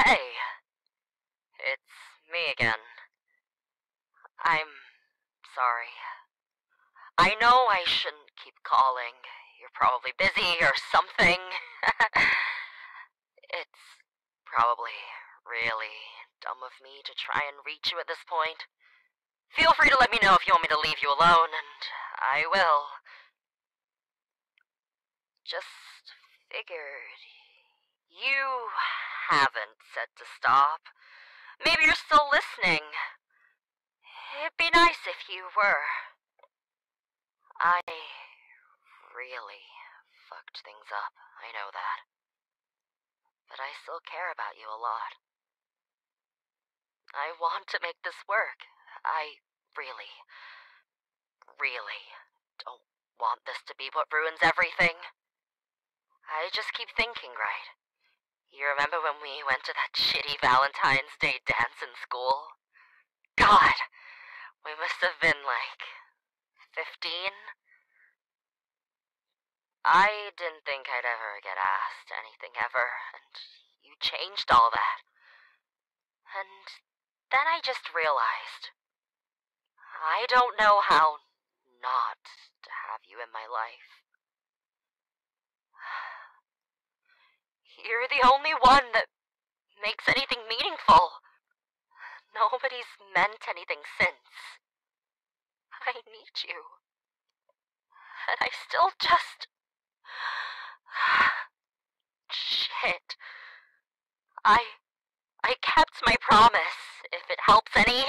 Hey, it's me again. I'm sorry. I know I shouldn't keep calling. You're probably busy or something. It's probably really dumb of me to try and reach you at this point. Feel free to let me know if you want me to leave you alone, and I will. Just figured you haven't said to stop. Maybe you're still listening. It'd be nice if you were. I really fucked things up, I know that. But I still care about you a lot. I want to make this work. I really don't want this to be what ruins everything. I just keep thinking, right? You remember when we went to that shitty Valentine's Day dance in school? God, we must have been like 15? I didn't think I'd ever get asked anything ever, and you changed all that. And then I just realized, I don't know how not to have you in my life. You're the only one that makes anything meaningful. Nobody's meant anything since. I need you. And I still just... Shit. I kept my promise, if it helps any.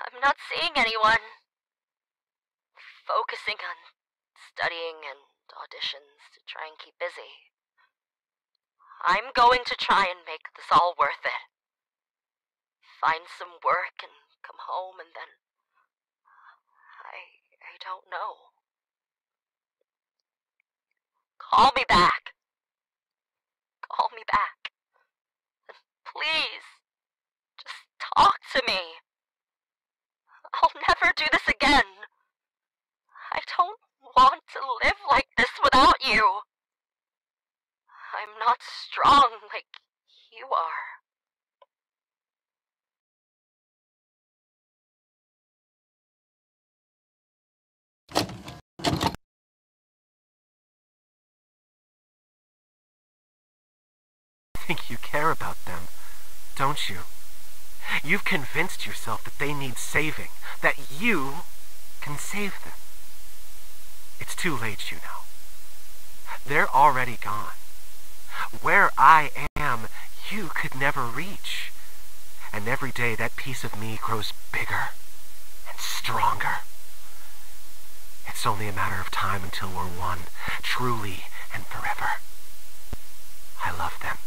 I'm not seeing anyone. Focusing on studying and auditions to try and keep busy. I'm going to try and make this all worth it. Find some work and come home, and then... I don't know. Call me back. Call me back. And please, just talk to me. I'll never do this again. I don't want to live like this without you. I'm not strong like you are. I think you care about them, don't you? You've convinced yourself that they need saving, that you can save them. It's too late, you know. They're already gone. Where I am, you could never reach. And every day that piece of me grows bigger and stronger. It's only a matter of time until we're one, truly and forever. I love them,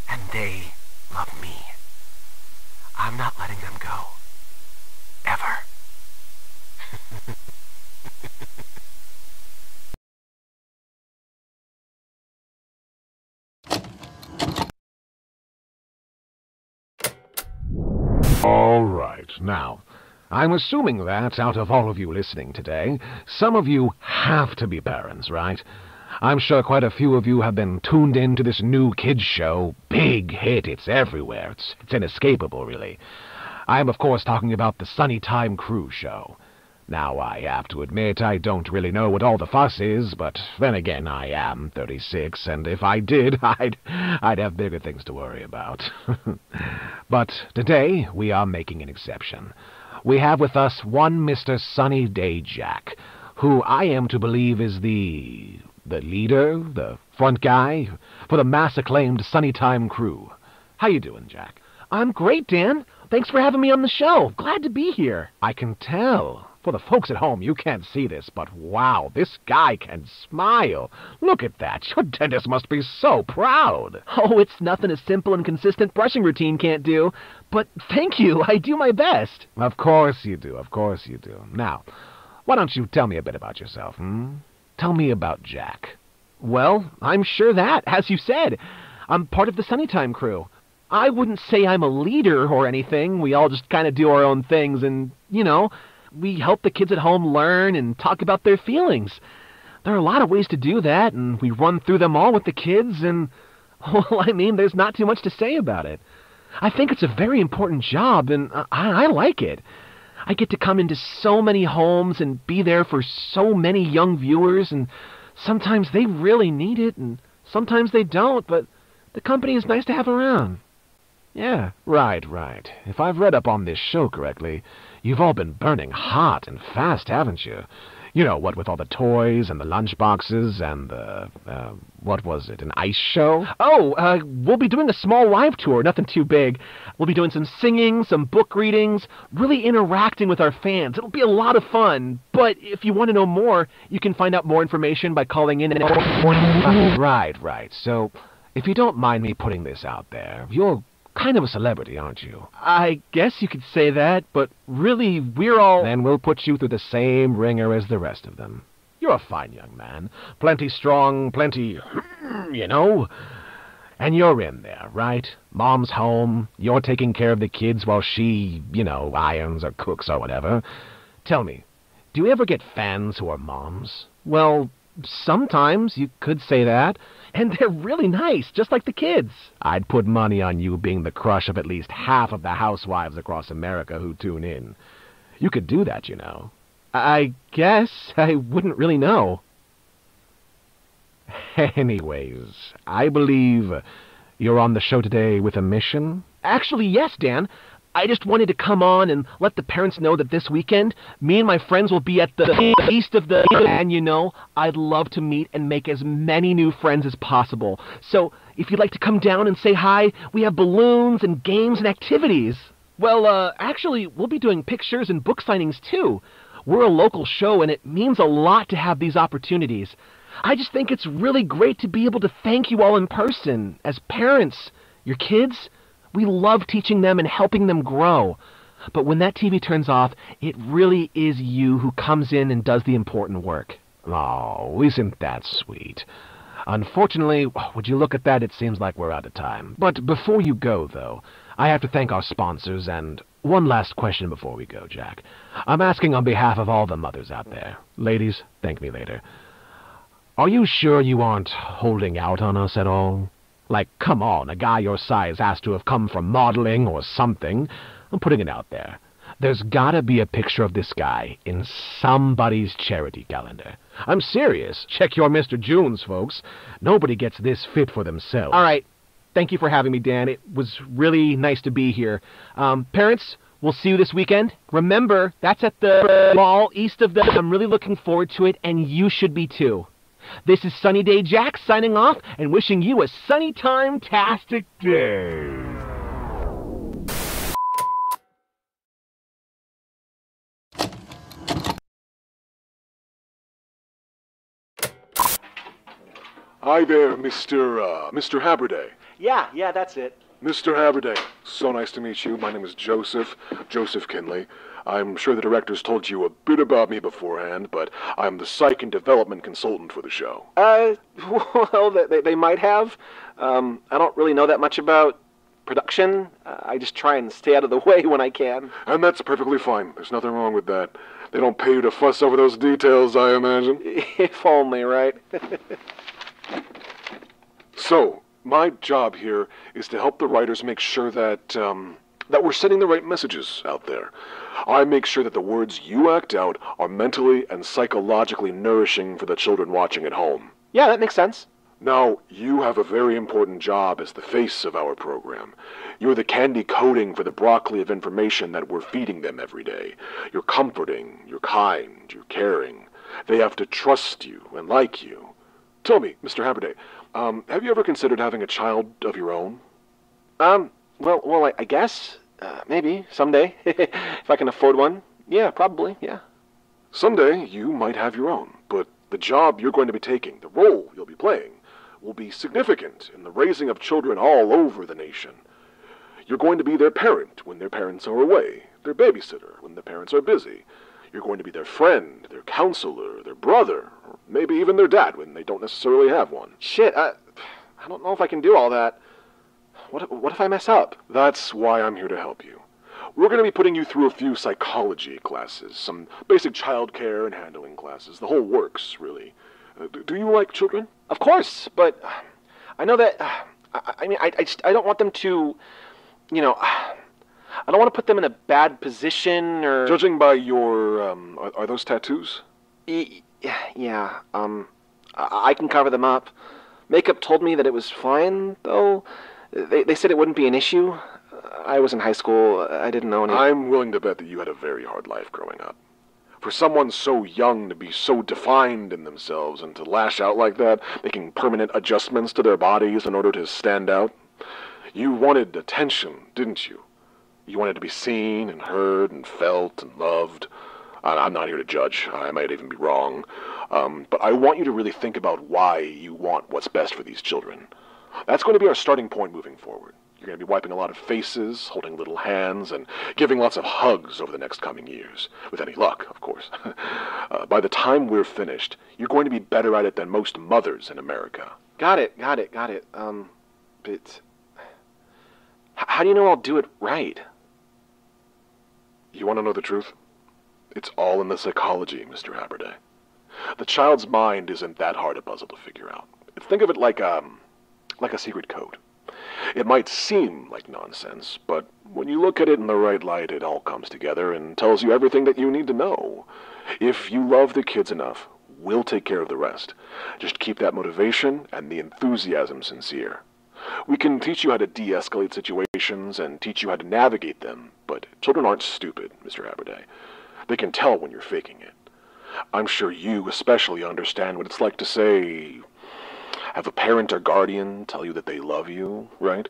and they love me. I'm not letting them go. Ever. All right, now, I'm assuming that, out of all of you listening today, some of you have to be parents, right? I'm sure quite a few of you have been tuned in to this new kids show. Big hit, it's everywhere. It's inescapable, really. I'm, of course, talking about the Sunny Time Crew show. Now, I have to admit, I don't really know what all the fuss is, but then again, I am 36, and if I did, I'd have bigger things to worry about. But today, we are making an exception. We have with us one Mr. Sunny Day Jack, who I am to believe is the leader, the front guy, for the mass-acclaimed Sunny Time Crew. How you doing, Jack? I'm great, Dan. Thanks for having me on the show. Glad to be here. I can tell. For the folks at home, you can't see this, but wow, this guy can smile. Look at that. Your dentist must be so proud. Oh, it's nothing a simple and consistent brushing routine can't do. But thank you. I do my best. Of course you do. Of course you do. Now, why don't you tell me a bit about yourself, Tell me about Jack. Well, I'm sure that, as you said, I'm part of the Sunny Time Crew. I wouldn't say I'm a leader or anything. We all just kind of do our own things and, we help the kids at home learn and talk about their feelings. There are a lot of ways to do that, and we run through them all with the kids, and, Well, I mean, there's not too much to say about it. I think it's a very important job, and I like it. I get to come into so many homes and be there for so many young viewers, and sometimes they really need it, and sometimes they don't, but the company is nice to have around. Yeah, right. If I've read up on this show correctly, you've all been burning hot and fast, haven't you? You know, what with all the toys and the lunchboxes and the, what was it, an ice show? Oh, we'll be doing a small live tour, nothing too big. We'll be doing some singing, some book readings, really interacting with our fans. It'll be a lot of fun, but if you want to know more, you can find out more information by calling in and... Right. So, if you don't mind me putting this out there, you're kind of a celebrity, aren't you? I guess you could say that, but really, we're all... Then we'll put you through the same ringer as the rest of them. You're a fine young man. Plenty strong, plenty... you know? And you're in there, right? Mom's home. You're taking care of the kids while she, you know, irons or cooks or whatever. Tell me, do you ever get fans who are moms? Well, sometimes you could say that. And they're really nice, just like the kids. I'd put money on you being the crush of at least half of the housewives across America who tune in. You could do that, you know. I guess I wouldn't really know. Anyways, I believe you're on the show today with a mission? Actually, yes, Dan. I just wanted to come on and let the parents know that this weekend, me and my friends will be at the East of the... And you know, I'd love to meet and make as many new friends as possible. So, if you'd like to come down and say hi, we have balloons and games and activities. Well, actually, we'll be doing pictures and book signings too. We're a local show and it means a lot to have these opportunities. I just think it's really great to be able to thank you all in person, as parents, your kids... We love teaching them and helping them grow. But when that TV turns off, it really is you who comes in and does the important work. Oh, isn't that sweet? Unfortunately, would you look at that, it seems like we're out of time. But before you go, though, I have to thank our sponsors, and one last question before we go, Jack. I'm asking on behalf of all the mothers out there. Ladies, thank me later. Are you sure you aren't holding out on us at all? Like, come on, a guy your size has to have come from modeling or something. I'm putting it out there. There's gotta be a picture of this guy in somebody's charity calendar. I'm serious. Check your Mr. Junes, folks. Nobody gets this fit for themselves. All right. Thank you for having me, Dan. It was really nice to be here. Parents, we'll see you this weekend. Remember, that's at the mall east of the... I'm really looking forward to it, and you should be too. This is Sunny Day Jack signing off and wishing you a sunny time-tastic day. Hi there, Mr. Haberday. Yeah, that's it. Mr. Haberday, so nice to meet you. My name is Joseph Kinley. I'm sure the directors told you a bit about me beforehand, but I'm the psych and development consultant for the show. Well, they might have. I don't really know that much about production. I just try and stay out of the way when I can. And that's perfectly fine. There's nothing wrong with that. They don't pay you to fuss over those details, I imagine. If only, right? So, my job here is to help the writers make sure that we're sending the right messages out there. I make sure that the words you act out are mentally and psychologically nourishing for the children watching at home. Yeah, that makes sense. Now, you have a very important job as the face of our program. You're the candy coating for the broccoli of information that we're feeding them every day. You're comforting, you're kind, you're caring. They have to trust you and like you. Tell me, Mr. Haberday, have you ever considered having a child of your own? Well, I guess. Maybe, someday. If I can afford one. Yeah, probably, yeah. Someday, you might have your own, but the job you're going to be taking, the role you'll be playing, will be significant in the raising of children all over the nation. You're going to be their parent when their parents are away, their babysitter when their parents are busy. You're going to be their friend, their counselor, their brother, or maybe even their dad when they don't necessarily have one. Shit, I don't know if I can do all that. What if I mess up? That's why I'm here to help you. We're going to be putting you through a few psychology classes, some basic child care and handling classes, the whole works, really. Do you like children? Of course, but I know that I mean, I don't want them to, you know, I don't want to put them in a bad position or... Judging by your, are those tattoos? Yeah, I can cover them up. Makeup told me that it was fine, though. They said it wouldn't be an issue. I was in high school. I didn't know any... I'm willing to bet that you had a very hard life growing up. For someone so young to be so defined in themselves and to lash out like that, making permanent adjustments to their bodies in order to stand out, you wanted attention, didn't you? You wanted to be seen and heard and felt and loved. I'm not here to judge. I might even be wrong. But I want you to really think about why you want what's best for these children. That's going to be our starting point moving forward. You're going to be wiping a lot of faces, holding little hands, and giving lots of hugs over the next coming years. With any luck, of course. By the time we're finished, you're going to be better at it than most mothers in America. Got it. But... how do you know I'll do it right? You want to know the truth? It's all in the psychology, Mr. Haberday. The child's mind isn't that hard a puzzle to figure out. Think of it like a secret code. It might seem like nonsense, but when you look at it in the right light, it all comes together and tells you everything that you need to know. If you love the kids enough, we'll take care of the rest. Just keep that motivation and the enthusiasm sincere. We can teach you how to de-escalate situations and teach you how to navigate them, but children aren't stupid, Mr. Haberday. They can tell when you're faking it. I'm sure you especially understand what it's like to say... have a parent or guardian tell you that they love you, right?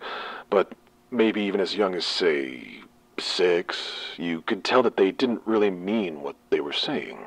But maybe even as young as, say, 6, you could tell that they didn't really mean what they were saying.